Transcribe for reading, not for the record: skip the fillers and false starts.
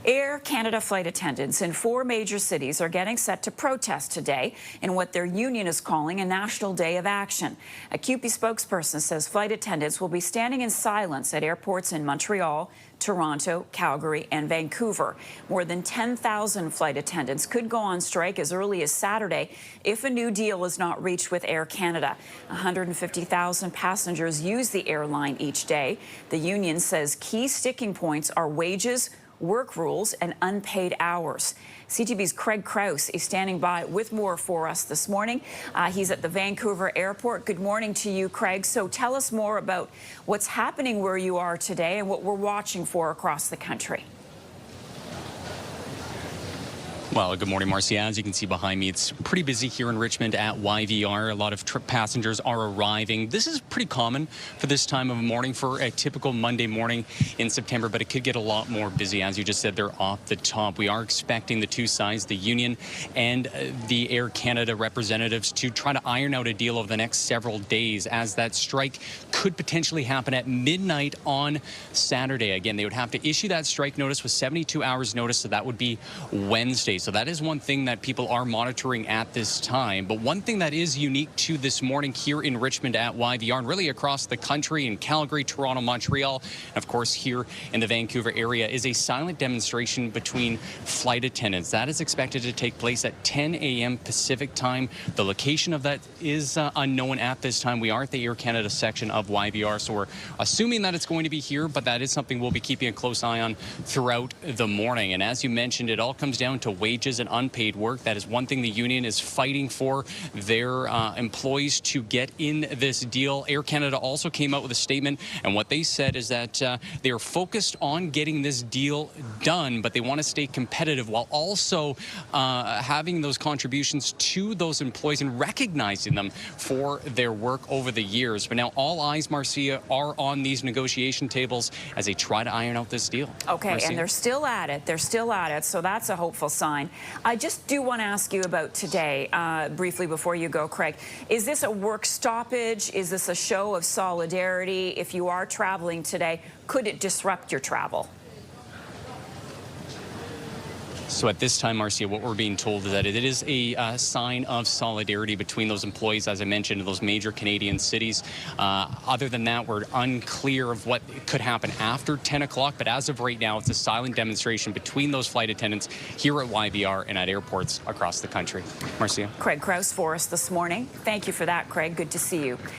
Air Canada flight attendants in 4 major cities are getting set to protest today in what their union is calling a national day of action. A CUPE spokesperson says flight attendants will be standing in silence at airports in Montreal, Toronto, Calgary, and Vancouver. More than 10,000 flight attendants could go on strike as early as Saturday if a new deal is not reached with Air Canada. 150,000 passengers use the airline each day. The union says key sticking points are wages, work rules, and unpaid hours. CTV's Kraig Krause is standing by with more for us this morning. He's at the Vancouver airport. Good morning to you, Kraig. So tell us more about what's happening where you are today and what we're watching for across the country. Well, good morning, Marcia. As you can see behind me, it's pretty busy here in Richmond at YVR. A lot of trip passengers are arriving. This is pretty common for this time of morning for a typical Monday morning in September, but it could get a lot more busy. As you just said, they're off the top. We are expecting the two sides, the union and the Air Canada representatives, to try to iron out a deal over the next several days, as that strike could potentially happen at midnight on Saturday. Again, they would have to issue that strike notice with 72 hours notice, so that would be Wednesday. So that is one thing that people are monitoring at this time. But one thing that is unique to this morning here in Richmond at YVR, and really across the country in Calgary, Toronto, Montreal, and of course here in the Vancouver area, is a silent demonstration between flight attendants. That is expected to take place at 10 a.m. Pacific time. The location of that is unknown at this time. We are at the Air Canada section of YVR, so we're assuming that it's going to be here, but that is something we'll be keeping a close eye on throughout the morning. And as you mentioned, it all comes down to wages and unpaid work. That is one thing the union is fighting for their employees to get in this deal. Air Canada also came out with a statement, and what they said is that they are focused on getting this deal done, but they want to stay competitive while also having those contributions to those employees and recognizing them for their work over the years. But now all eyes, Marcia, are on these negotiation tables as they try to iron out this deal. Okay, Marcia? And they're still at it. They're still at it, so that's a hopeful sign. I just do want to ask you about today, briefly before you go, Kraig. Is this a work stoppage? Is this a show of solidarity? If you are traveling today, could it disrupt your travel? So at this time, Marcia, what we're being told is that it is a sign of solidarity between those employees, as I mentioned, in those major Canadian cities. Other than that, we're unclear of what could happen after 10 o'clock. But as of right now, it's a silent demonstration between those flight attendants here at YVR and at airports across the country. Marcia. Kraig Krause for us this morning. Thank you for that, Kraig. Good to see you.